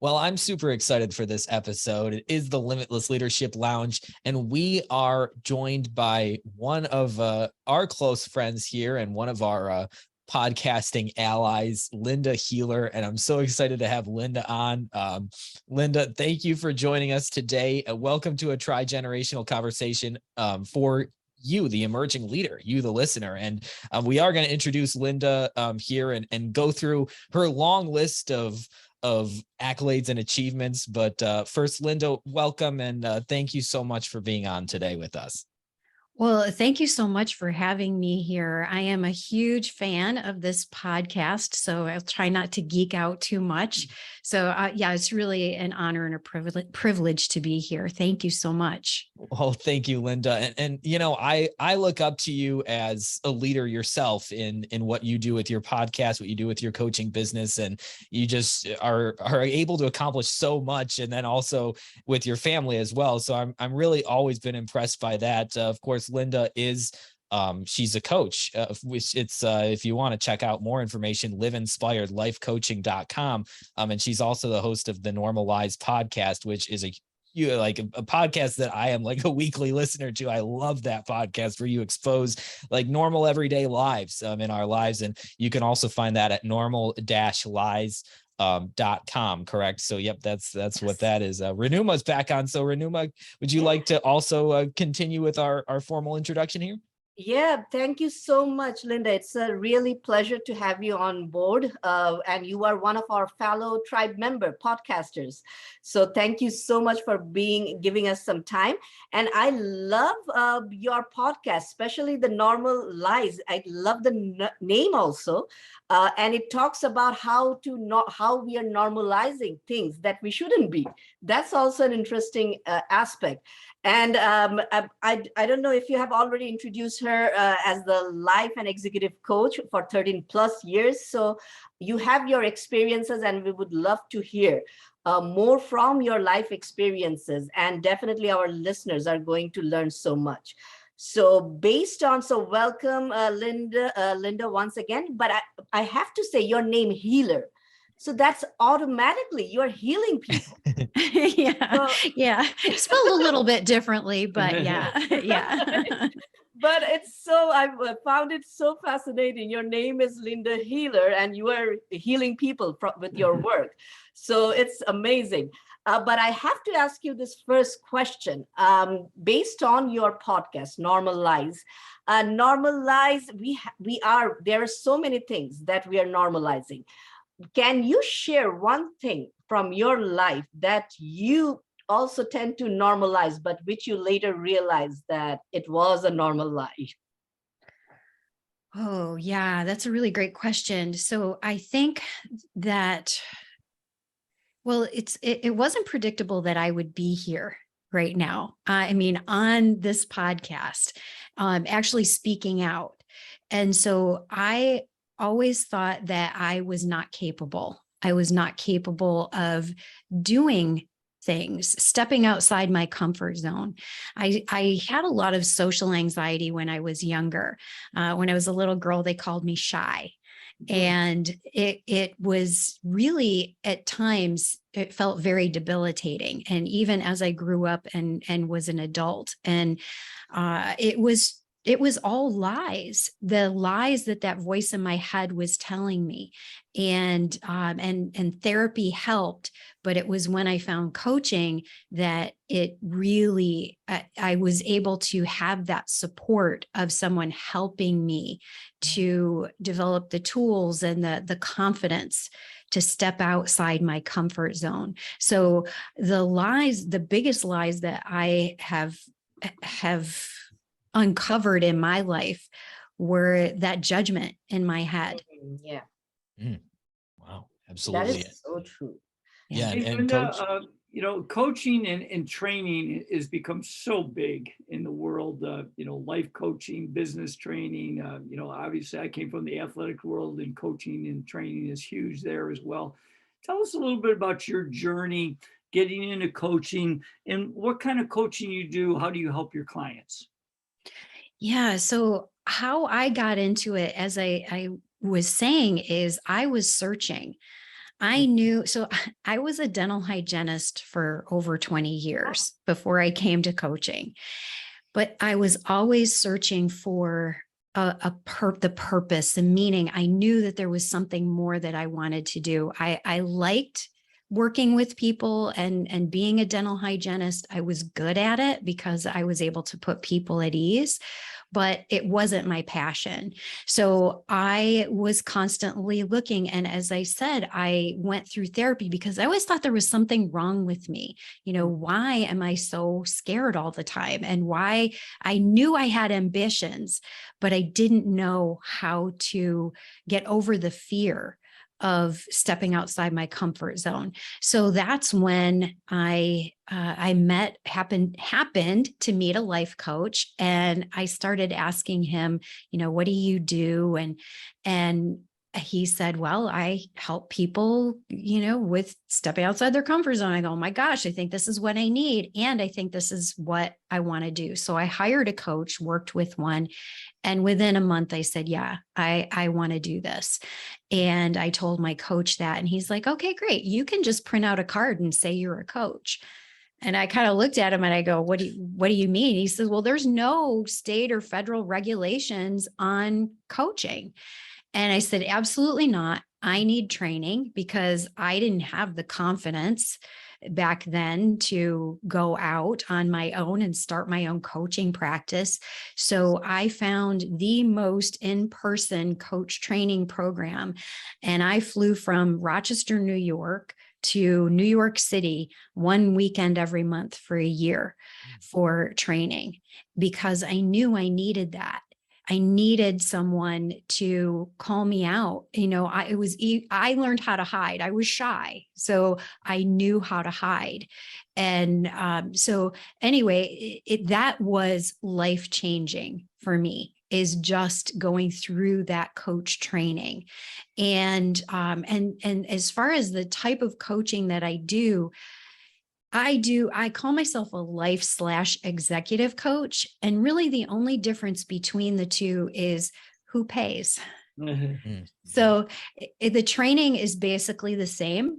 Well, I'm super excited for this episode. It is the Limitless Leadership Lounge, and we are joined by one of our close friends here and one of our podcasting allies, Linda Healer. And I'm so excited to have Linda on. Linda, thank you for joining us today. Welcome to a tri-generational conversation for you, the emerging leader, you, the listener. And we are going to introduce Linda here and go through her long list of accolades and achievements. But first, Linda, welcome and thank you so much for being on today with us. Well, thank you so much for having me here. I am a huge fan of this podcast, so I'll try not to geek out too much. So yeah, it's really an honor and a privilege to be here. Thank you so much. Oh, thank you, Linda. And you know, I look up to you as a leader yourself in what you do with your podcast, what you do with your coaching business, and you just are able to accomplish so much, and then also with your family as well. So I'm really always been impressed by that. Of course, Linda is she's a coach, which it's if you want to check out more information, liveinspiredlifecoaching.com. And she's also the host of the Normalized podcast, which is a podcast that I am like a weekly listener to. I love that podcast where you expose like normal everyday lives in our lives. And you can also find that at normal-lies.com. Correct. So yep, that's yes. What that is. Renuma's back on. So Renuma, would you like to also continue with our formal introduction here? Yeah, thank you so much, Linda. It's a really pleasure to have you on board. And you are one of our fellow tribe member podcasters. So thank you so much for giving us some time. And I love your podcast, especially the Normal Lies. I love the name also. And it talks about how we are normalizing things that we shouldn't be. That's also an interesting aspect. And I don't know if you have already introduced her as the life and executive coach for 13 plus years. So you have your experiences, and we would love to hear more from your life experiences. And definitely our listeners are going to learn so much. So welcome, Linda, once again. But I have to say your name, Healer. So that's automatically you're healing people. Yeah, spelled a little bit differently, but yeah. But I found it so fascinating. Your name is Linda Healer, and you are healing people with your work. So it's amazing. But I have to ask you this first question. Based on your podcast, Normal Lies, there are so many things that we are normalizing. Can you share one thing from your life that you also tend to normalize, but which you later realized that it was a normal lie? Oh, yeah, that's a really great question. So I think that, well, it wasn't predictable that I would be here right now. I mean, on this podcast, actually speaking out. And so I always thought that I was not capable. I was not capable of doing things, stepping outside my comfort zone. I had a lot of social anxiety when I was younger. When I was a little girl, they called me shy. And it was really, at times, it felt very debilitating. And even as I grew up and was an adult, and it was all lies, the lies that voice in my head was telling me. And therapy helped, but it was when I found coaching that it really, I was able to have that support of someone helping me to develop the tools and the confidence to step outside my comfort zone. So the biggest lies that I have uncovered in my life were that judgment in my head. Yeah. Wow. Absolutely. That is so true. Yeah. And Coach, coaching and training has become so big in the world. Life coaching, business training. Obviously I came from the athletic world, and coaching and training is huge there as well. Tell us a little bit about your journey getting into coaching and what kind of coaching you do. How do you help your clients? Yeah. So how I got into it, as I was saying, is I was searching. I knew, so I was a dental hygienist for over 20 years before I came to coaching, but I was always searching for the purpose, the meaning. I knew that there was something more that I wanted to do. I liked working with people and being a dental hygienist. I was good at it because I was able to put people at ease, but it wasn't my passion. So I was constantly looking. And as I said, I went through therapy because I always thought there was something wrong with me. Why am I so scared all the time? And why I knew I had ambitions, but I didn't know how to get over the fear of stepping outside my comfort zone. So that's when I happened to meet a life coach, and I started asking him, what do you do? And he said, well, I help people, with stepping outside their comfort zone. I go, oh my gosh, I think this is what I need. And I think this is what I want to do. So I hired a coach, worked with one. And within a month, I said, yeah, I want to do this. And I told my coach that, and he's like, okay, great. You can just print out a card and say you're a coach. And I kind of looked at him and I go, what do you mean? He says, well, there's no state or federal regulations on coaching. And I said, absolutely not. I need training because I didn't have the confidence back then to go out on my own and start my own coaching practice. So I found the most in-person coach training program. And I flew from Rochester, New York to New York City one weekend every month for a year for training because I knew I needed that. I needed someone to call me out. I learned how to hide. I was shy, so I knew how to hide. And so anyway, that was life-changing for me, is just going through that coach training. And as far as the type of coaching that I call myself a life/executive coach. And really the only difference between the two is who pays. So the training is basically the same.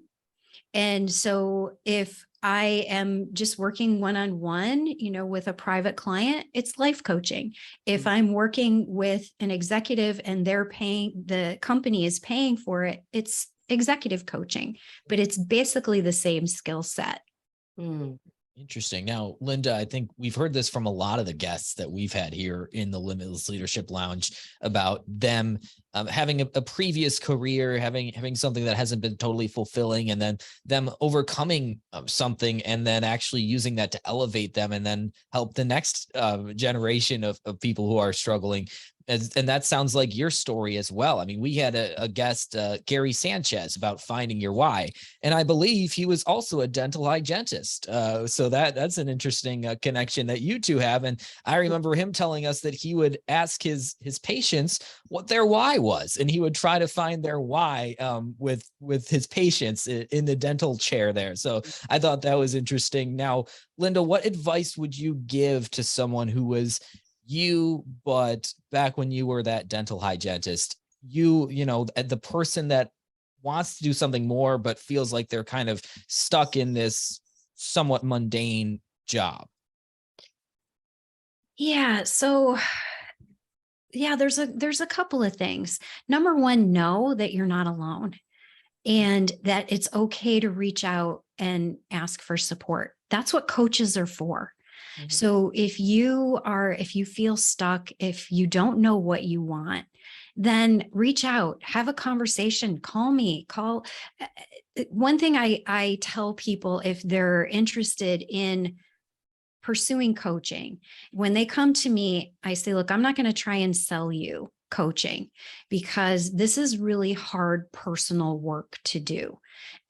And so if I am just working one-on-one, with a private client, it's life coaching. If I'm working with an executive and the company is paying for it, it's executive coaching, but it's basically the same skill set. Interesting. Now, Linda, I think we've heard this from a lot of the guests that we've had here in the Limitless Leadership Lounge about them having a previous career, having something that hasn't been totally fulfilling, and then them overcoming something and then actually using that to elevate them and then help the next generation of people who are struggling. And that sounds like your story as well. I mean, we had a guest, Gary Sanchez, about finding your why. And I believe he was also a dental hygienist. So that's an interesting connection that you two have. And I remember him telling us that he would ask his patients what their why was. And he would try to find their why with his patients in the dental chair there. So I thought that was interesting. Now, Linda, what advice would you give to someone who was you, but back when you were that dental hygienist, the person that wants to do something more, but feels like they're kind of stuck in this somewhat mundane job? Yeah. So there's a couple of things. Number one, know that you're not alone and that it's okay to reach out and ask for support. That's what coaches are for. So if you feel stuck, if you don't know what you want, then reach out, have a conversation, call me, one thing I tell people if they're interested in pursuing coaching, when they come to me, I say, look, I'm not going to try and sell you coaching because this is really hard personal work to do.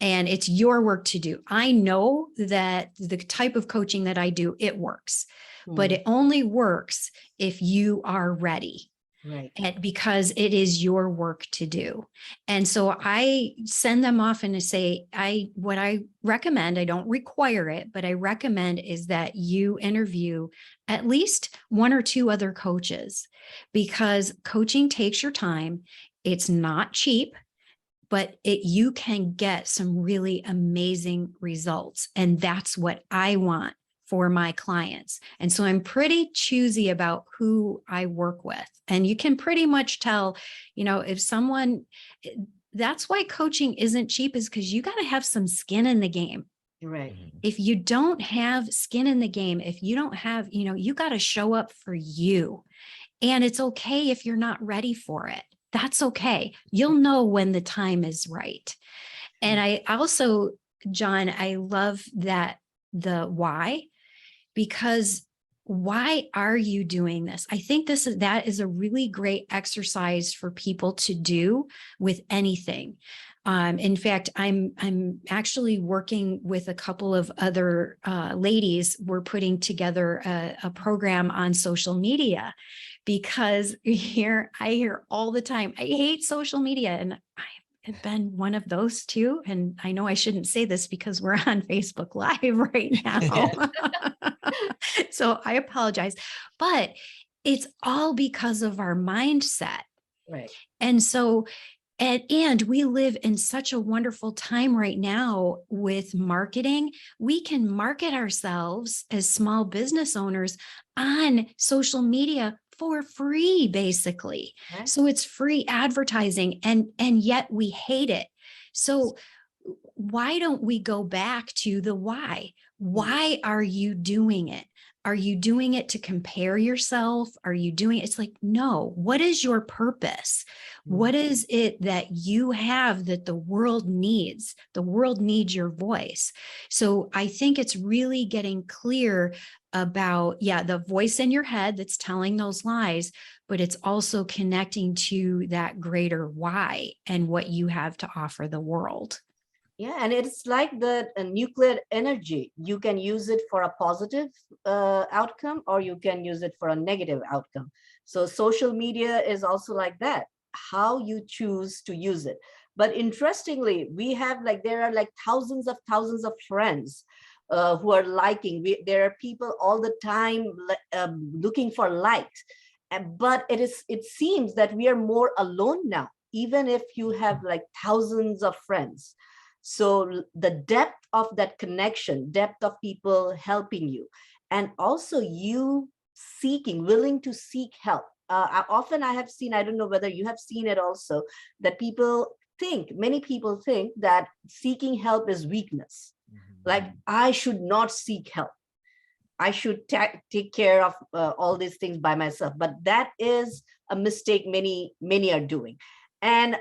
And it's your work to do. I know that the type of coaching that I do, it works, but it only works if you are ready. Right. And because it is your work to do. And so I send them off and say, what I recommend, I don't require it, but I recommend is that you interview at least one or two other coaches, because coaching takes your time. It's not cheap. but you can get some really amazing results. And that's what I want for my clients. And so I'm pretty choosy about who I work with. And you can pretty much tell, if someone, that's why coaching isn't cheap, is because you got to have some skin in the game. Right. If you don't have skin in the game, if you don't have, you got to show up for you. And it's okay if you're not ready for it. That's okay. You'll know when the time is right. And I also, John, I love that the why, because why are you doing this? I think that is a really great exercise for people to do with anything. In fact, I'm actually working with a couple of other ladies. We're putting together a program on social media, because I hear all the time, I hate social media. And I have been one of those too. And I know I shouldn't say this because we're on Facebook Live right now. So I apologize, but it's all because of our mindset. Right. And so, and we live in such a wonderful time right now with marketing. We can market ourselves as small business owners on social media for free, basically. Right. So it's free advertising, and yet we hate it. So why don't we go back to the why? Why are you doing it? Are you doing it to compare yourself? Are you doing it? It's like, no, what is your purpose? What is it that you have that the world needs? The world needs your voice. So I think it's really getting clear about, the voice in your head that's telling those lies, but it's also connecting to that greater why and what you have to offer the world. Yeah, and it's like the nuclear energy. You can use it for a positive outcome, or you can use it for a negative outcome. So social media is also like that, how you choose to use it. But interestingly, there are like thousands of friends who are liking. There are people all the time looking for likes. But it seems that we are more alone now, even if you have like thousands of friends. So the depth of that connection, depth of people helping you, and also you willing to seek help. Often I have seen, I don't know whether you have seen it also, that many people think that seeking help is weakness. Like, I should not seek help. I should take care of all these things by myself. But that is a mistake many are doing. And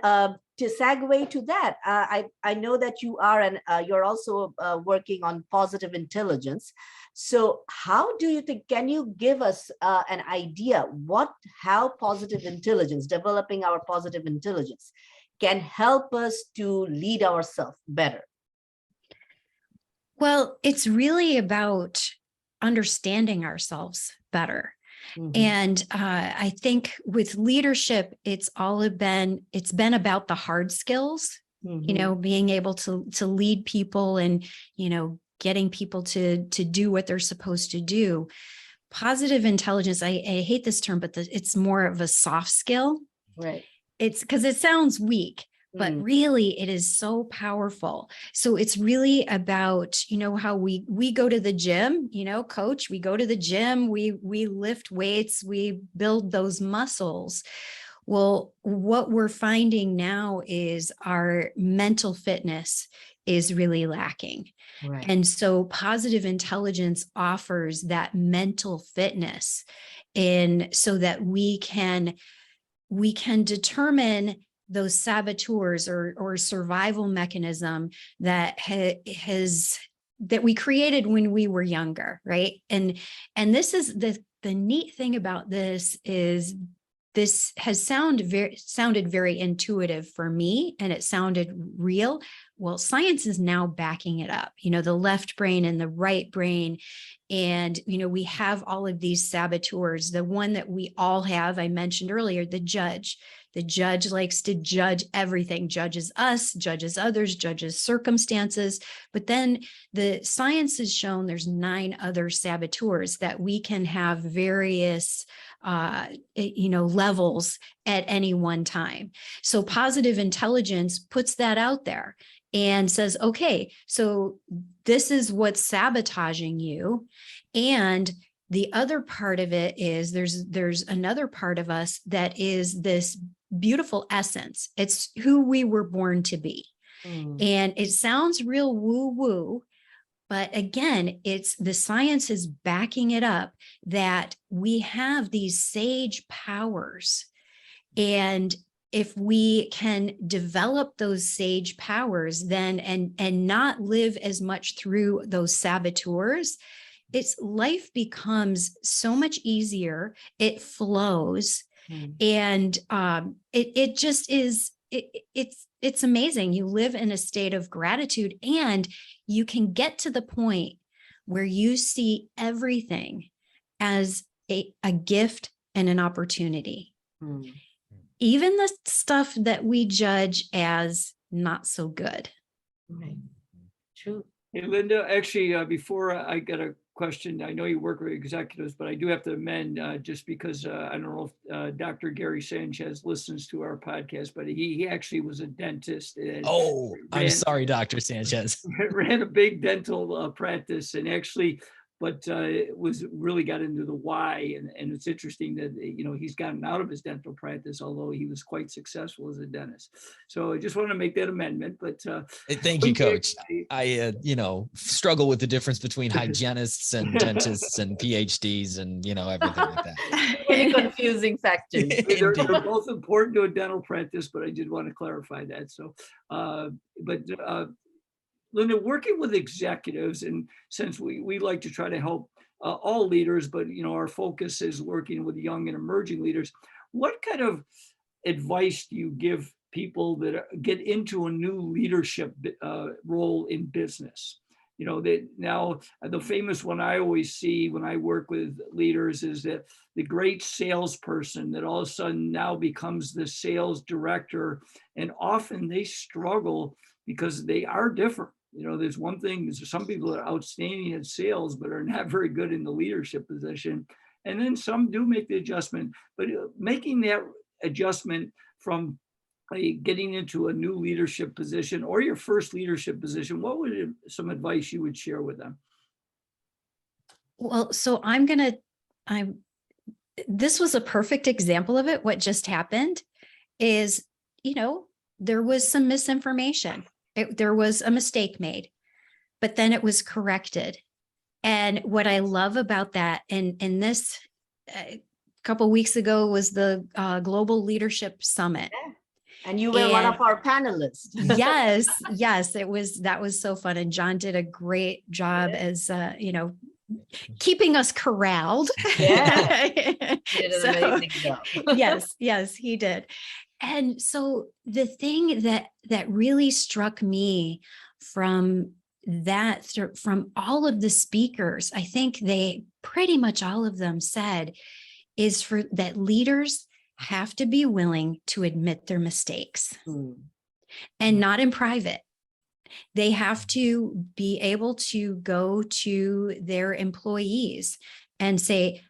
to segue to that, I know that you are, and you're also working on positive intelligence. So how do you think, can you give us an idea how positive intelligence, developing our positive intelligence, can help us to lead ourselves better? Well, it's really about understanding ourselves better. And I think with leadership, it's been about the hard skills, being able to lead people and, getting people to do what they're supposed to do. Positive intelligence, I hate this term, but it's more of a soft skill. Right. It's because it sounds weak, but really it is so powerful. So it's really about, how we go to the gym, coach, we go to the gym, we lift weights, we build those muscles. Well, what we're finding now is our mental fitness is really lacking. Right. And so positive intelligence offers that mental fitness, and so that we can determine those saboteurs or survival mechanism that that we created when we were younger, right? And this is the neat thing about this is this has sounded very intuitive for me, and it sounded real. Well, science is now backing it up, the left brain and the right brain. And, we have all of these saboteurs. The one that we all have, I mentioned earlier, the judge. The judge likes to judge everything, judges us, judges others, judges circumstances. But then the science has shown there's 9 other saboteurs that we can have various levels at any one time. So positive intelligence puts that out there and says, okay, so this is what's sabotaging you. And the other part of it is there's another part of us that is this beautiful essence. It's who we were born to be. And it sounds real woo-woo, but again, it's the science is backing it up that we have these sage powers. And if we can develop those sage powers then and not live as much through those saboteurs, life becomes so much easier. It flows. And it just is, it's amazing. You live in a state of gratitude, and you can get to the point where you see everything as a gift and an opportunity. Even the stuff that we judge as not so good. Right. True. Hey, Linda, actually, before I get a question, I know you work with executives, but I do have to amend just because I don't know if Dr. Gary Sanchez listens to our podcast, but he actually was a dentist. And I'm sorry, Dr. Sanchez. ran a big dental practice, and actually, but it was really got into the why. And it's interesting that, he's gotten out of his dental practice, although he was quite successful as a dentist. So I just want to make that amendment, but thank you, Coach. I struggle with the difference between hygienists and dentists and PhDs and, everything like that. Really confusing factors. they're both important to a dental practice, but I did want to clarify that. So, Linda, working with executives, and since we like to try to help all leaders, but our focus is working with young and emerging leaders, what kind of advice do you give people that get into a new leadership role in business? Now the famous one I always see when I work with leaders is that the great salesperson that all of a sudden now becomes the sales director, and often they struggle because they are different. There's one thing, there's some people that are outstanding at sales, but are not very good in the leadership position. And then some do make the adjustment, but making that adjustment from getting into a new leadership position or your first leadership position, what would some advice you would share with them? Well, so this was a perfect example of it. What just happened is, there was some misinformation. There was a mistake made, but then it was corrected. And what I love about that, and this a couple of weeks ago was the Global Leadership Summit. And you were one of our panelists. yes, that was so fun. And John did a great job as, keeping us corralled. Yeah. He did an amazing job. Yes, he did. And so the thing that really struck me from all of the speakers, I think they pretty much all of them said, is that leaders have to be willing to admit their mistakes and not in private. They have to be able to go to their employees and say,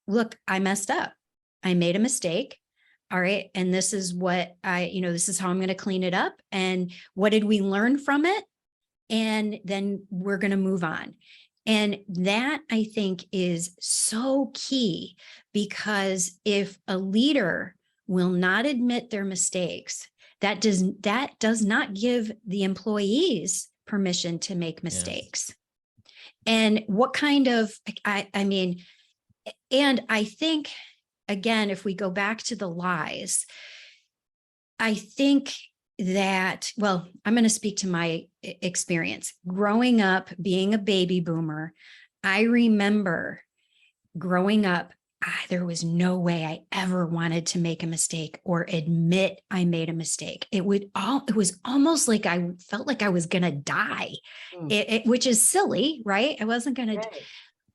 look, I messed up. I made a mistake. All right. And this is what this is how I'm going to clean it up. And what did we learn from it? And then we're going to move on. And that, I think, is so key, because if a leader will not admit their mistakes, that does not give the employees permission to make mistakes. Yes. And what kind of, and I think, again, if we go back to the lies, I think that, well, I'm going to speak to my experience. Growing up, being a baby boomer, I remember growing up, there was no way I ever wanted to make a mistake or admit I made a mistake. It was almost like I felt like I was going to die, which is silly, right? I wasn't going to,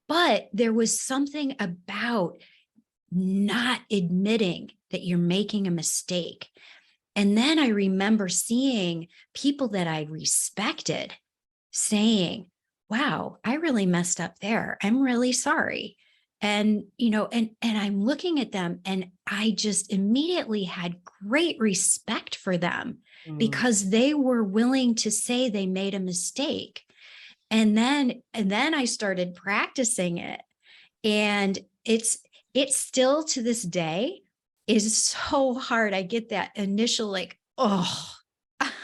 but there was something about not admitting that you're making a mistake. And then I remember seeing people that I respected saying, wow, I really messed up there. I'm really sorry. And, and I'm looking at them and I just immediately had great respect for them because they were willing to say they made a mistake. And then I started practicing it. And it's still to this day is so hard. I get that initial like, oh,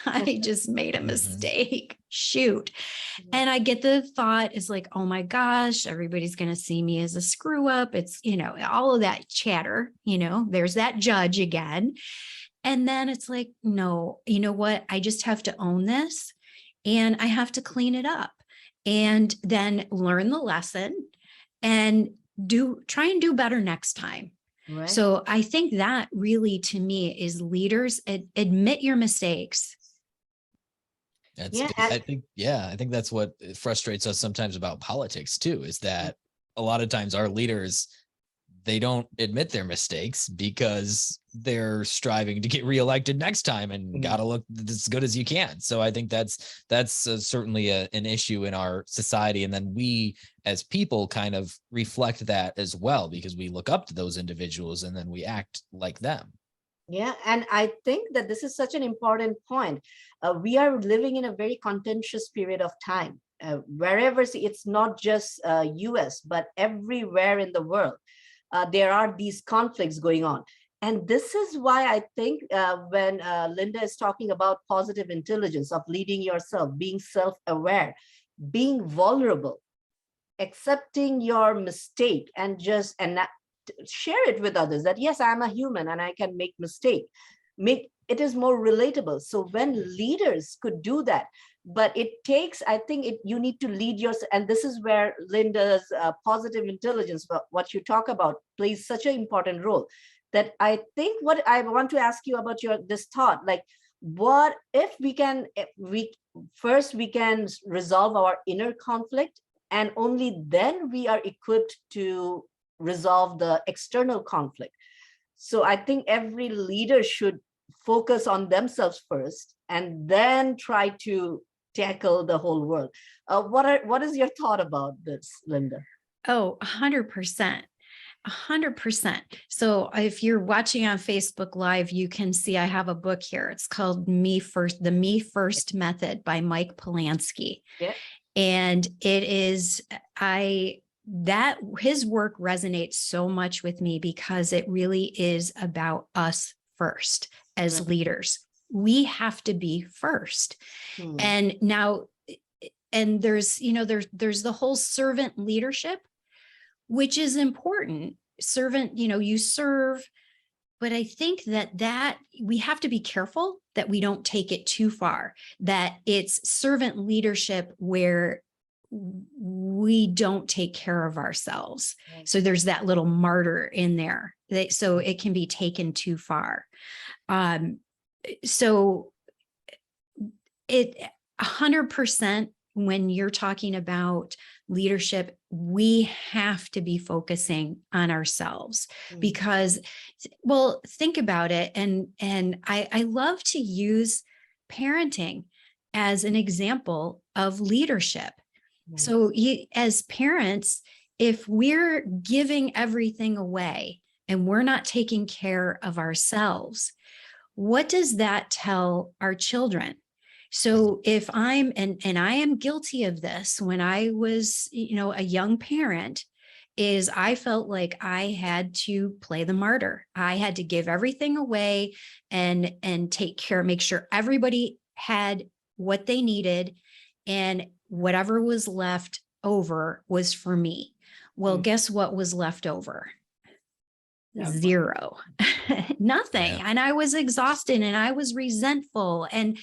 I just made a mistake. Shoot. And I get the thought is like, oh my gosh, everybody's going to see me as a screw up. It's, all of that chatter, there's that judge again. And then it's like, no, you know what? I just have to own this and I have to clean it up and then learn the lesson and try and do better next time. Right. So I think that really to me is leaders admit your mistakes. That's Yeah, good. I think that's what frustrates us sometimes about politics too, is that a lot of times our leaders, they don't admit their mistakes because they're striving to get reelected next time and got to look as good as you can. So I think that's certainly an issue in our society. And then we as people kind of reflect that as well, because we look up to those individuals and then we act like them. Yeah, and I think that this is such an important point. We are living in a very contentious period of time. Wherever, it's not just US, but everywhere in the world, there are these conflicts going on. And this is why I think when Linda is talking about positive intelligence, of leading yourself, being self-aware, being vulnerable, accepting your mistake and share it with others that, yes, I'm a human and I can make mistake. It is more relatable. So when leaders could do that, but it takes, I think you need to lead yourself. And this is where Linda's positive intelligence, what you talk about, plays such an important role. That I think what I want to ask you about this thought, like, what if we can resolve our inner conflict, and only then we are equipped to resolve the external conflict. So I think every leader should focus on themselves first and then try to tackle the whole world. What is your thought about this, Linda? Oh, 100%. 100%. So if you're watching on Facebook Live, you can see I have a book here. It's called Me First, the Me First Method by Mike Polanski. Yeah. And it is, his work resonates so much with me because it really is about us first as leaders. We have to be first. And now, and there's the whole servant leadership, which is important. Servant, you serve, but I think that we have to be careful that we don't take it too far, that it's servant leadership where we don't take care of ourselves. Right. So there's that little martyr in there, so it can be taken too far. So it 100%, when you're talking about leadership, we have to be focusing on ourselves because, well, think about it. And I love to use parenting as an example of leadership. Nice. So as parents, if we're giving everything away and we're not taking care of ourselves, what does that tell our children? So if and I am guilty of this, when I was, a young parent, is I felt like I had to play the martyr. I had to give everything away and take care, make sure everybody had what they needed, and whatever was left over was for me. Well, guess what was left over? Zero. Nothing. Yeah. And I was exhausted and I was resentful. And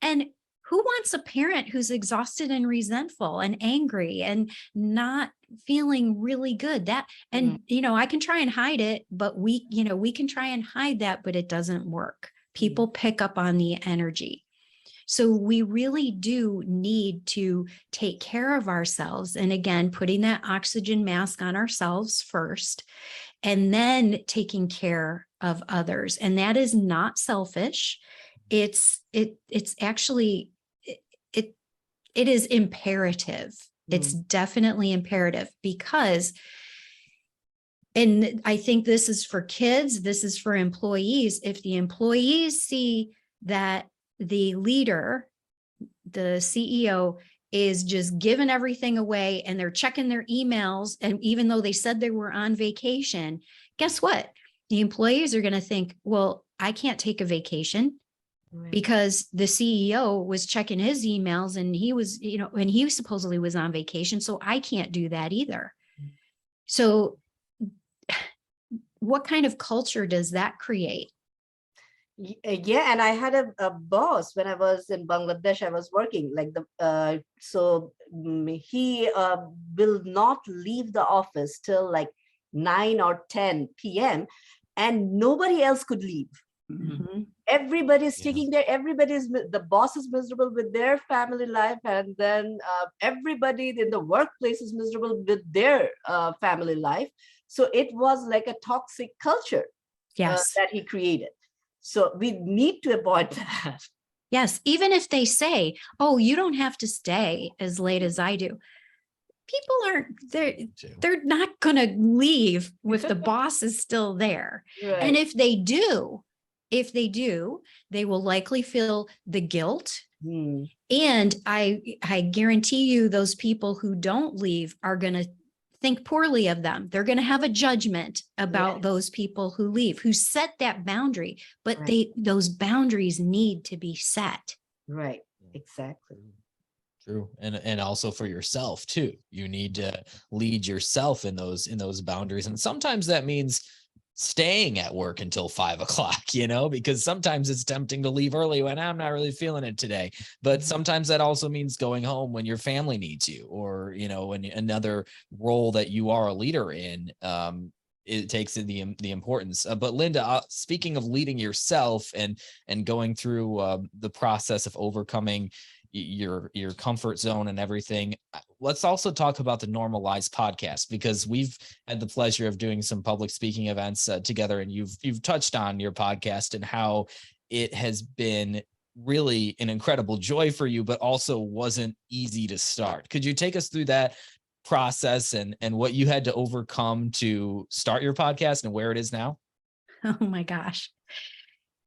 who wants a parent who's exhausted and resentful and angry and not feeling really good? I can try and hide it, but we can try and hide that, but it doesn't work. People pick up on the energy. So we really do need to take care of ourselves. And again, putting that oxygen mask on ourselves first, and then taking care of others. And that is not selfish. It's actually, it is imperative. It's definitely imperative, because And I think this is for kids, this is for employees. If the employees see that the leader, the CEO, is just giving everything away and they're checking their emails, and even though they said they were on vacation, guess what? The employees are going to think, well, I can't take a vacation Right. because the CEO was checking his emails and he was, and he supposedly was on vacation. So I can't do that either. So what kind of culture does that create? Yeah, and I had a boss when I was in Bangladesh. I was working like he will not leave the office till like 9 or 10 p.m. and nobody else could leave. Mhm. Everybody's Yeah. sticking there. The boss is miserable with their family life, and then everybody in the workplace is miserable with their family life. So it was like a toxic culture Yes. that he created. So we need to avoid that. Yes. Even if they say, oh, you don't have to stay as late as I do. People aren't, they're not going to leave if the boss is still there. Right. And if they do, they will likely feel the guilt. Hmm. And I guarantee you those people who don't leave are going to think poorly of them. They're going to have a judgment about Yes. those people who leave, who set that boundary, but Right. those boundaries need to be set. Right. Exactly. True. And also for yourself too. You need to lead yourself in those boundaries. And sometimes that means staying at work until 5 o'clock, because sometimes it's tempting to leave early when I'm not really feeling it today. But sometimes that also means going home when your family needs you, or, in another role that you are a leader in. It takes in the importance. But Linda, speaking of leading yourself and going through the process of overcoming your comfort zone and everything, let's also talk about the Normalized podcast, because we've had the pleasure of doing some public speaking events together, and you've touched on your podcast and how it has been really an incredible joy for you, but also wasn't easy to start. Could you take us through that process and what you had to overcome to start your podcast and where it is now? Oh my gosh.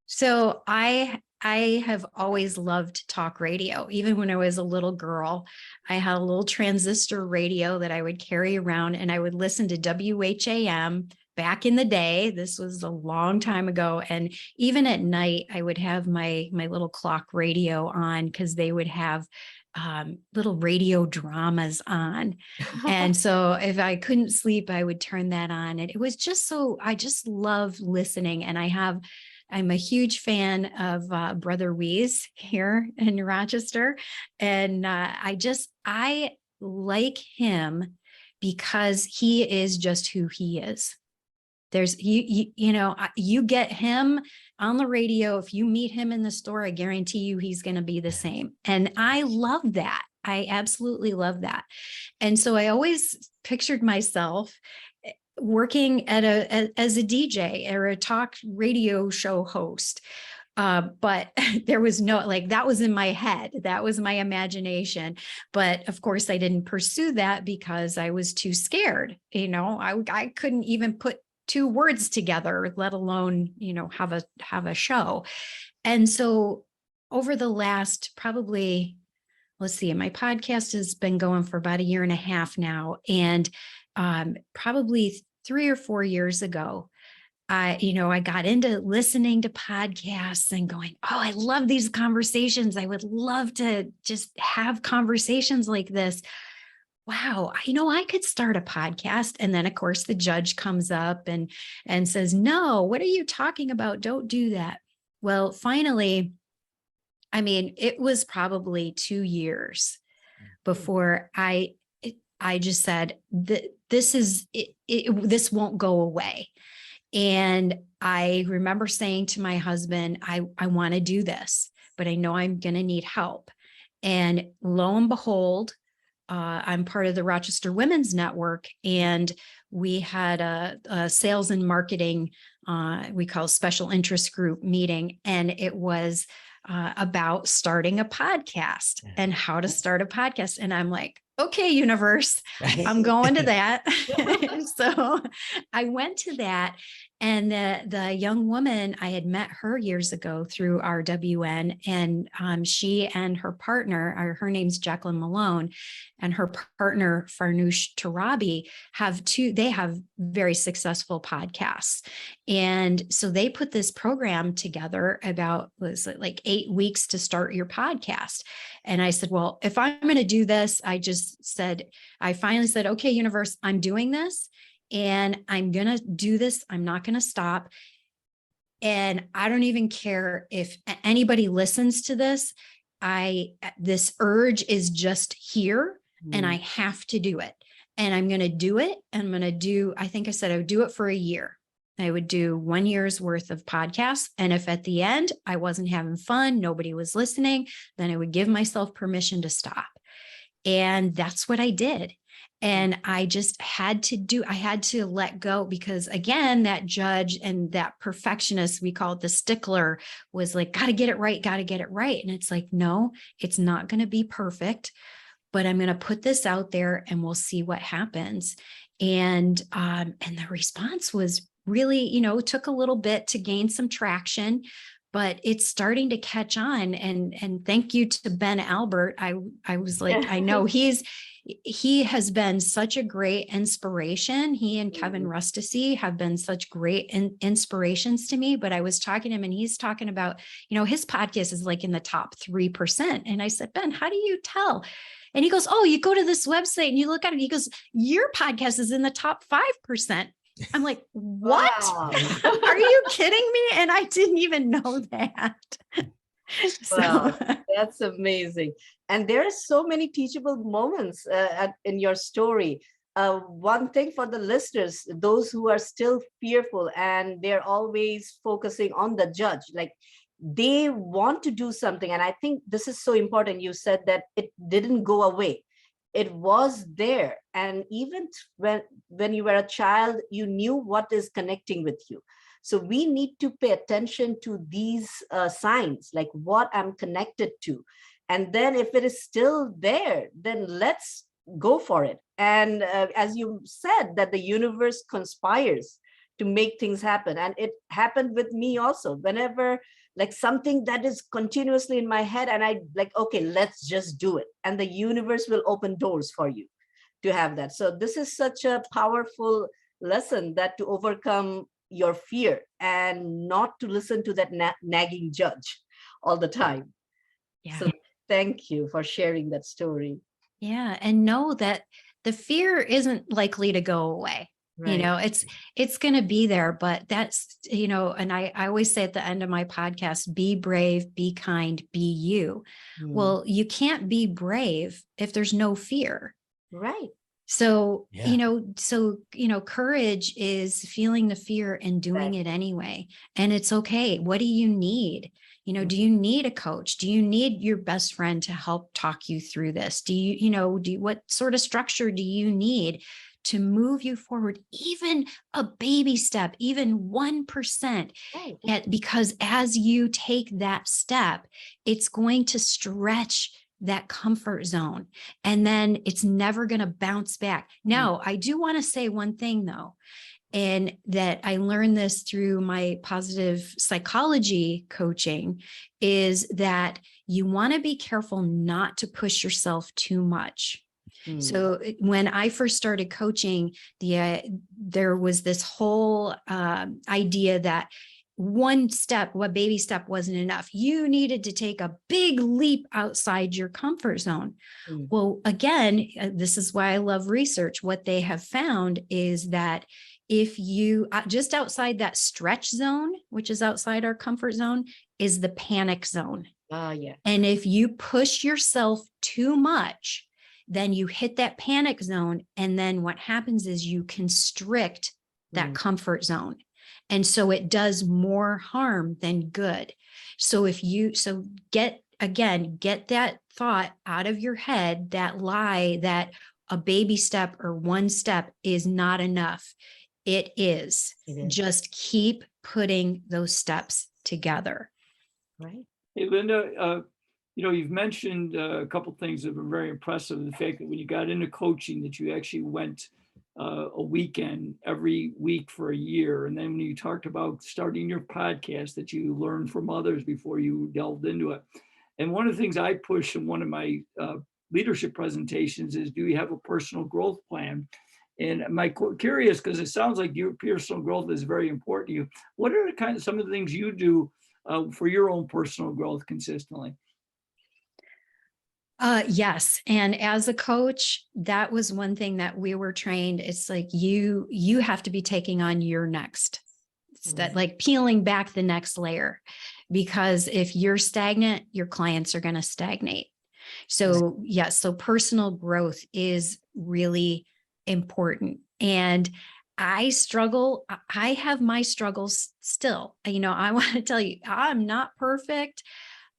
So I have always loved talk radio. Even when I was a little girl, I had a little transistor radio that I would carry around, and I would listen to WHAM back in the day. This was a long time ago. And even at night, I would have my little clock radio on, because they would have little radio dramas on. And so if I couldn't sleep, I would turn that on. And it was just I just love listening. And I'm a huge fan of Brother Wees here in Rochester. And I like him because he is just who he is. There's, you get him on the radio. If you meet him in the store, I guarantee you he's going to be the same. And I love that. I absolutely love that. And so I always pictured myself working as a DJ or a talk radio show host. But there was that was in my head. That was my imagination. But of course I didn't pursue that because I was too scared. I couldn't even put 2 words together, let alone, have a show. And so over the last probably, let's see, my podcast has been going for about 1.5 years now. And probably 3 or 4 years ago, I got into listening to podcasts and going, oh, I love these conversations. I would love to just have conversations like this. Wow, I could start a podcast. And then of course the judge comes up and says, no, what are you talking about? Don't do that. Well, finally, it was probably 2 years before I just said that this won't go away. And I remember saying to my husband, I want to do this, but I know I'm going to need help. And lo and behold, I'm part of the Rochester Women's Network, and we had a sales and marketing, we call special interest group meeting. And it was about starting a podcast and how to start a podcast. And I'm like, okay, universe, I'm going to that. So I went to that, and the young woman, I had met her years ago through RWN, and she and her partner, her name's Jacqueline Malone, and her partner Farnoosh Tarabi they have very successful podcasts. And so they put this program together about, was it like 8 weeks to start your podcast. And I said, well, if I'm going to do this, I finally said, okay, universe, I'm doing this and I'm going to do this. I'm not going to stop. And I don't even care if anybody listens to this. This urge is just here and I have to do it. And I'm going to do it. I think I said I would do it for a year. I would do 1 year's worth of podcasts. And if at the end I wasn't having fun, nobody was listening, then I would give myself permission to stop. And that's what I did. And I just had to let go, because again, that judge and that perfectionist, we call it the stickler, was like, got to get it right. And it's like, no, it's not going to be perfect, but I'm going to put this out there and we'll see what happens. And the response was really, it took a little bit to gain some traction, but it's starting to catch on. And thank you to Ben Albert. I was like, I know he has been such a great inspiration. He and Kevin Rustici have been such great inspirations to me. But I was talking to him and he's talking about, his podcast is like in the top 3%. And I said, Ben, how do you tell? And he goes, oh, you go to this website and you look at it. He goes, your podcast is in the top 5%. I'm like, what? Wow. Are you kidding me? And I didn't even know that. Wow, that's amazing. And there are so many teachable moments in your story. One thing for the listeners, those who are still fearful and they're always focusing on the judge, like they want to do something. And I think this is so important. You said that it didn't go away. It was there. And even when you were a child, you knew what is connecting with you. So we need to pay attention to these signs, like what I'm connected to. And then if it is still there, then let's go for it. And as you said, that the universe conspires to make things happen. And it happened with me also. Whenever like something that is continuously in my head and I like, okay, let's just do it. And the universe will open doors for you to have that. So this is such a powerful lesson, that to overcome your fear and not to listen to that nagging judge all the time. Yeah. So thank you for sharing that story. Yeah. And know that the fear isn't likely to go away. Right. It's going to be there, but that's, and I always say at the end of my podcast, be brave, be kind, be you. Well, you can't be brave if there's no fear. Right. So, Yeah. Courage is feeling the fear and doing it anyway. And it's okay. What do you need? Do you need a coach? Do you need your best friend to help talk you through this? What sort of structure do you need to move you forward? Even a baby step, even 1%, Right. because as you take that step, it's going to stretch that comfort zone, and then it's never going to bounce back. Now, I do want to say one thing though, and that I learned this through my positive psychology coaching, is that you want to be careful not to push yourself too much. So when I first started coaching, there was this whole idea that one baby step wasn't enough. You needed to take a big leap outside your comfort zone. Well, again, this is why I love research. What they have found is that if you just outside that stretch zone, which is outside our comfort zone, is the panic zone. Yeah. And if you push yourself too much, then you hit that panic zone. And then what happens is you constrict that comfort zone. And so it does more harm than good. So get that thought out of your head, that lie that a baby step or one step is not enough. It is. Just keep putting those steps together. Right. Hey, Linda, You know, you've mentioned a couple things that have been very impressive. The fact that when you got into coaching, that you actually went a weekend every week for a year. And then when you talked about starting your podcast, that you learned from others before you delved into it. And one of the things I push in one of my leadership presentations is, do you have a personal growth plan? And my curious, because it sounds like your personal growth is very important to you. What are the kind of some of the things you do for your own personal growth consistently? Yes. And as a coach, that was one thing that we were trained. It's like you have to be taking on your next, it's that like peeling back the next layer, because if you're stagnant, your clients are going to stagnate. So yes, so personal growth is really important. And I struggle. I have my struggles still. You know, I want to tell you, I'm not perfect.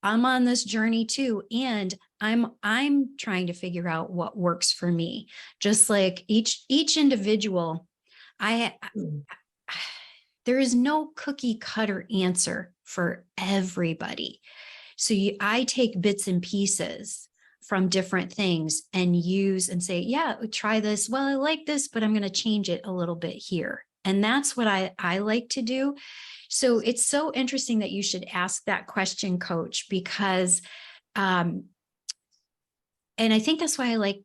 I'm on this journey too. And I'm trying to figure out what works for me. Just like each individual, there is no cookie cutter answer for everybody. So I take bits and pieces from different things and use and say, yeah, try this. Well, I like this, but I'm going to change it a little bit here. And that's what I like to do. So it's so interesting that you should ask that question, Coach, because, and I think that's why I like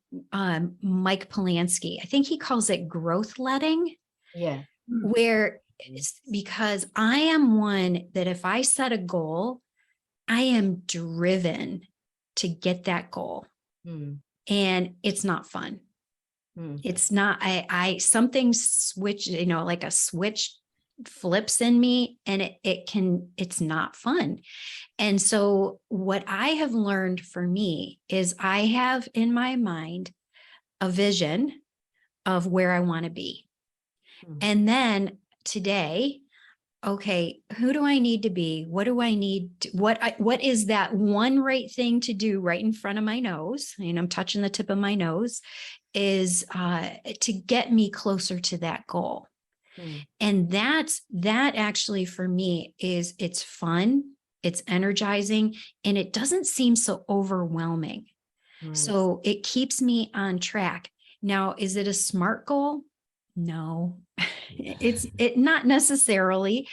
Mike Polanski. I think he calls it growth letting. Yeah. Where it's because I am one that if I set a goal, I am driven to get that goal. And it's not fun. It's not, something switch, you know, like a switch flips in me and it's not fun. And so what I have learned for me is I have in my mind a vision of where I want to be. And then today, okay, who do I need to be? What do I need? What is that one right thing to do right in front of my nose? And I'm touching the tip of my nose is to get me closer to that goal. And that actually for me is it's fun, it's energizing, and it doesn't seem so overwhelming. So it keeps me on track. Now, is it a SMART goal? No, it's not necessarily,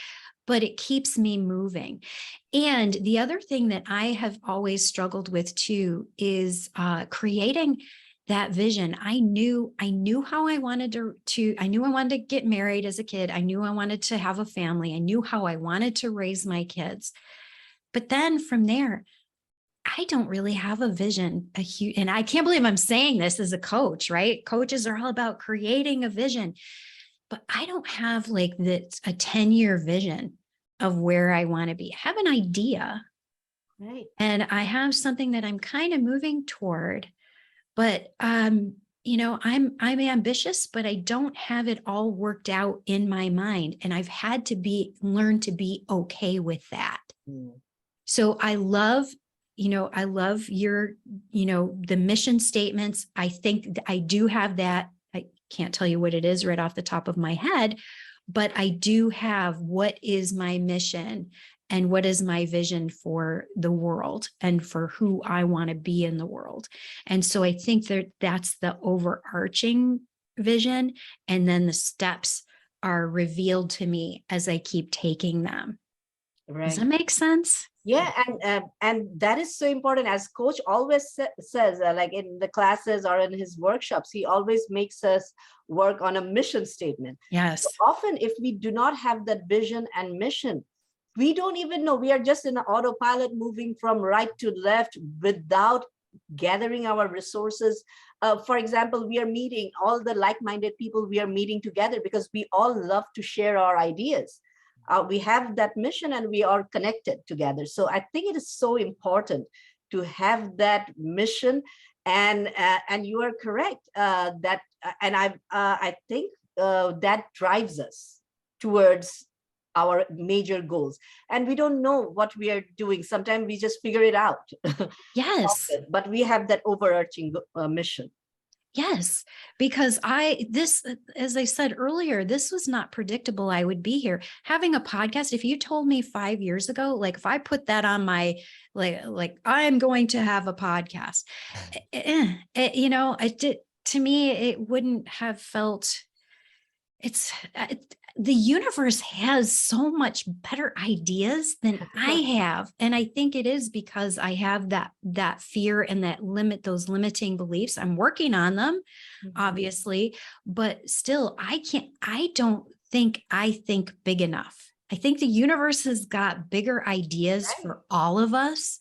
but it keeps me moving. And the other thing that I have always struggled with too is creating that vision. I knew how I wanted I knew I wanted to get married as a kid. I knew I wanted to have a family. I knew how I wanted to raise my kids. But then from there, I don't really have a vision, and I can't believe I'm saying this as a coach, right? Coaches are all about creating a vision, but I don't have like this, a 10-year vision of where I want to be. I have an idea, Right. and I have something that I'm kind of moving toward, but you know, I'm ambitious, but I don't have it all worked out in my mind, and I've had to learn to be okay with that. So I love your, the mission statements. I think I do have that. I can't tell you what it is right off the top of my head, but I do have what is my mission and what is my vision for the world and for who I want to be in the world. And so I think that's the overarching vision. And then the steps are revealed to me as I keep taking them. Right. Does that make sense? Yeah, and that is so important. As coach always says, like in the classes or in his workshops, he always makes us work on a mission statement. Yes. So often, if we do not have that vision and mission, we don't even know. We are just in an autopilot moving from right to left without gathering our resources. For example, we are meeting all the like-minded people we are meeting together because we all love to share our ideas. We have that mission and we are connected together. So I think it is so important to have that mission. And you are correct that, and I think that drives us towards our major goals. And we don't know what we are doing. Sometimes we just figure it out. Yes. But we have that overarching mission. Yes, because as I said earlier, this was not predictable. I would be here having a podcast. If you told me 5 years ago, like if I put that on my, like I'm going to have a podcast, I did, to me, it wouldn't have felt it's the universe has so much better ideas than I have. And I think it is because I have that fear and those limiting beliefs. I'm working on them, obviously, but still I don't think I think big enough. I think the universe has got bigger ideas for all of us.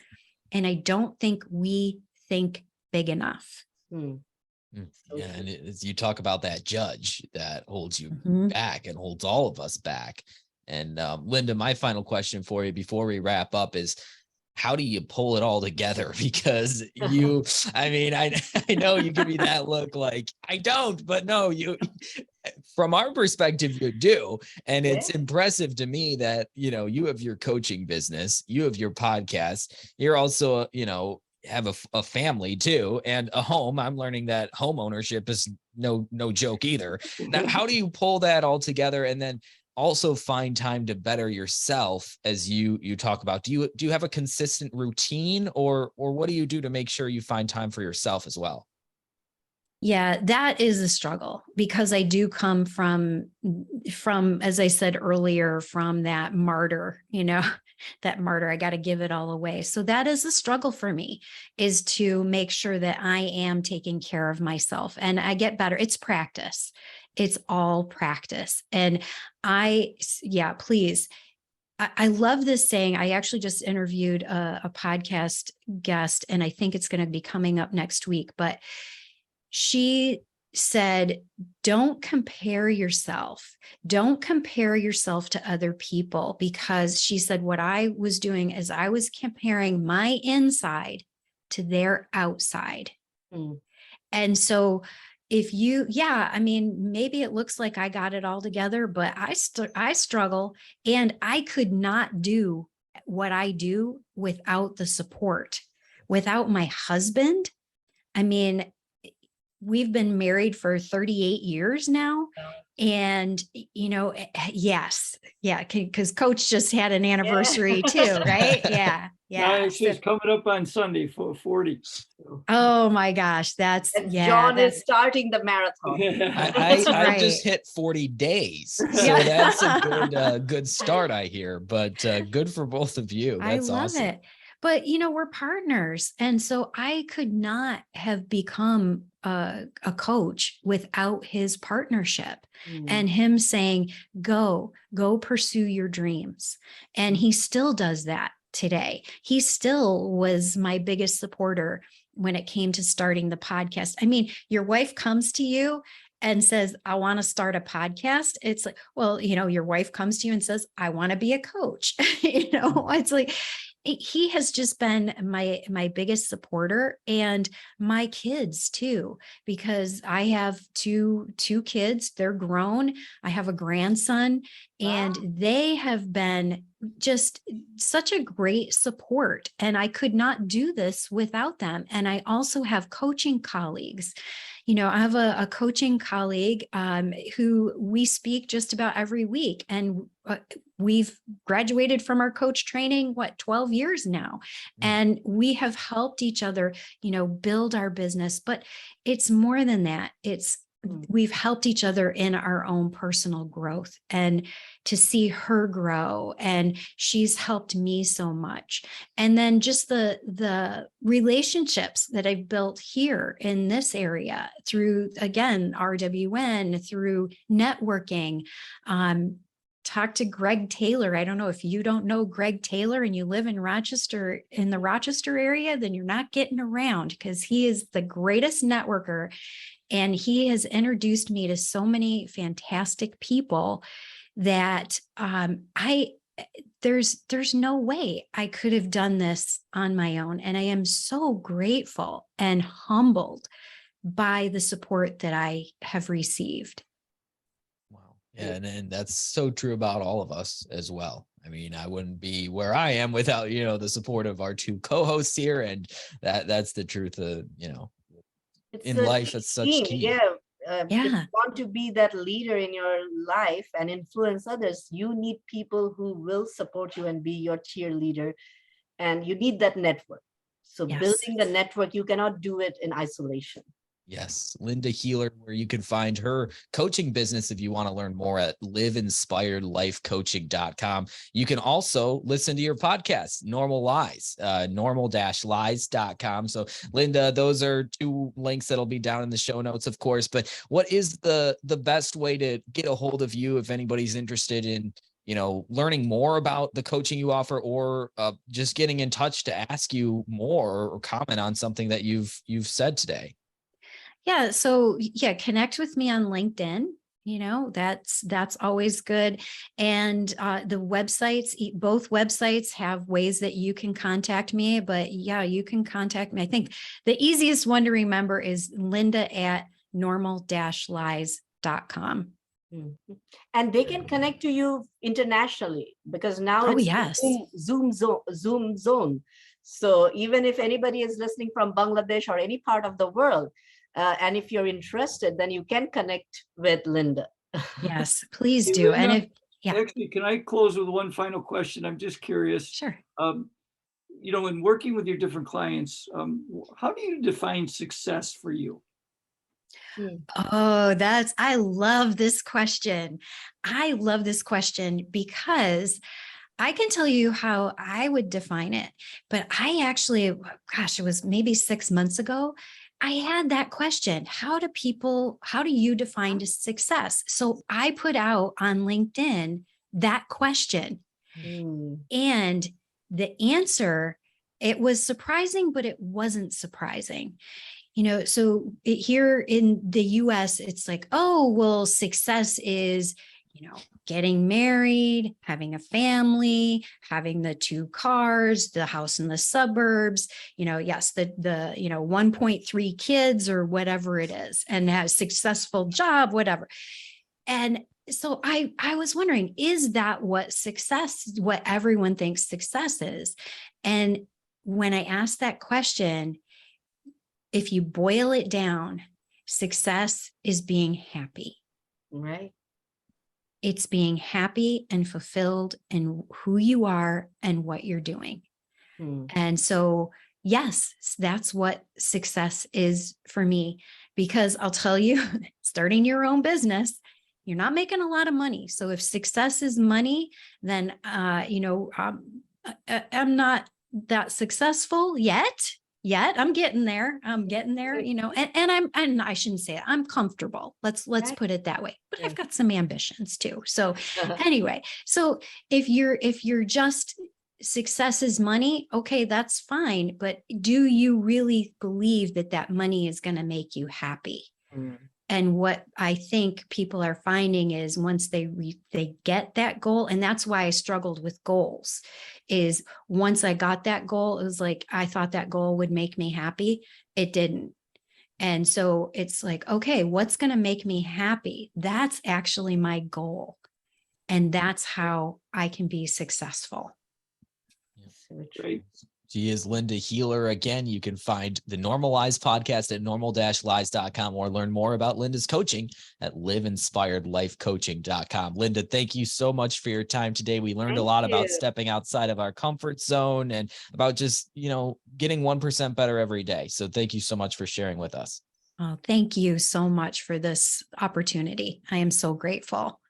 And I don't think we think big enough. Yeah, and you talk about that judge that holds you Mhm. back and holds all of us back. And Linda, my final question for you before we wrap up is, how do you pull it all together? Because I mean, I know you give me that look like I don't, but no, from our perspective, you do. And it's impressive to me that, you have your coaching business, you have your podcast, you're also, have a family too, and a home. I'm learning that home ownership is no joke either. Now, how do you pull that all together and then also find time to better yourself as you talk about? Do you have a consistent routine, or what do you do to make sure you find time for yourself as well? Yeah, that is a struggle because I do come from, as I said earlier, from that martyr, that martyr, I got to give it all away. So that is a struggle for me, is to make sure that I am taking care of myself and I get better. It's practice. It's all practice. And please. I love this saying. I actually just interviewed a podcast guest, and I think it's going to be coming up next week, but she said, don't compare yourself. Don't compare yourself to other people, because she said, what I was doing is I was comparing my inside to their outside. And so maybe it looks like I got it all together, but I struggle, and I could not do what I do without the support, without my husband. I mean, we've been married for 38 years now. And, yes. Yeah. Because Coach just had an anniversary too, right? Yeah. Yeah. She's coming up on Sunday for 40. So. Oh my gosh. John is starting the marathon. I just hit 40 days. So that's a good start, I hear, but good for both of you. That's I love awesome. it. But, we're partners. And so I could not have become a coach without his partnership and him saying, go pursue your dreams. And he still does that today. He still was my biggest supporter when it came to starting the podcast. I mean, your wife comes to you and says, I want to start a podcast. It's like, well, your wife comes to you and says, I want to be a coach. It's like, he has just been my biggest supporter, and my kids too, because I have two kids. They're grown. I have a grandson, and they have been just such a great support. And I could not do this without them. And I also have coaching colleagues. I have a coaching colleague who we speak just about every week, and we've graduated from our coach training, 12 years now. And we have helped each other, build our business. But it's more than that. We've helped each other in our own personal growth, and to see her grow, and she's helped me so much. And then just the relationships that I've built here in this area through, again, RWN, through networking. Talk to Greg Taylor. I don't know if you don't know Greg Taylor and you live in Rochester, in the Rochester area, then you're not getting around, because he is the greatest networker. And he has introduced me to so many fantastic people that there's no way I could have done this on my own. And I am so grateful and humbled by the support that I have received. Wow. Yeah, and that's so true about all of us as well. I mean, I wouldn't be where I am without, the support of our two co-hosts here. And that's the truth of, It's in a life, that's such team. key. Yeah. If Yeah. you want to be that leader in your life and influence others, you need people who will support you and be your cheerleader. And you need that network. So Yes. building the network, you cannot do it in isolation. Yes, Linda Healer, where you can find her coaching business if you want to learn more at liveinspiredlifecoaching.com. You can also listen to your podcast, Normal Lies, normal-lies.com. So Linda, those are two links that'll be down in the show notes, of course. But what is the best way to get a hold of you if anybody's interested in, learning more about the coaching you offer, or just getting in touch to ask you more or comment on something that you've said today? Yeah. So yeah, connect with me on LinkedIn. That's always good. And the websites, both websites have ways that you can contact me, but yeah, you can contact me. I think the easiest one to remember is linda@normal-lies.com. And they can connect to you internationally, because now Oh, it's yes. Zoom zone. So even if anybody is listening from Bangladesh or any part of the world, and if you're interested, then you can connect with Linda. Yes, please Hey, do. Linda, And yeah. Actually, can I close with one final question? I'm just curious. Sure. In working with your different clients, how do you define success for you? Oh, I love this question. I love this question because I can tell you how I would define it, but I actually, gosh, it was maybe 6 months ago. I had that question. How do you define success? So I put out on LinkedIn that question, and the answer, it was surprising, but it wasn't surprising. So here in the US, it's like, oh, well, success is, getting married, having a family, having the 2 cars, the house in the suburbs, yes, the 1.3 kids or whatever it is, and have a successful job, whatever. And so I was wondering, is that what everyone thinks success is? And when I asked that question, if you boil it down, success is being happy. Right. It's being happy and fulfilled in who you are and what you're doing. And so, yes, that's what success is for me, because I'll tell you, starting your own business, you're not making a lot of money. So if success is money, then, I'm not that successful yet. I'm getting there. And I shouldn't say it. I'm comfortable. Let's put it that way. But I've got some ambitions too. So anyway, so if you're just success is money, okay, that's fine. But do you really believe that money is going to make you happy? And what I think people are finding is once they get that goal, and that's why I struggled with goals, is once I got that goal, it was like, I thought that goal would make me happy. It didn't. And so it's like, okay, what's going to make me happy? That's actually my goal. And that's how I can be successful. Great. She is Linda Healer. Again, you can find the Normal Lies podcast at normal-lies.com, or learn more about Linda's coaching at liveinspiredlifecoaching.com. Linda, thank you so much for your time today. We learned a lot about stepping outside of our comfort zone and about just, getting 1% better every day. So thank you so much for sharing with us. Oh, thank you so much for this opportunity. I am so grateful.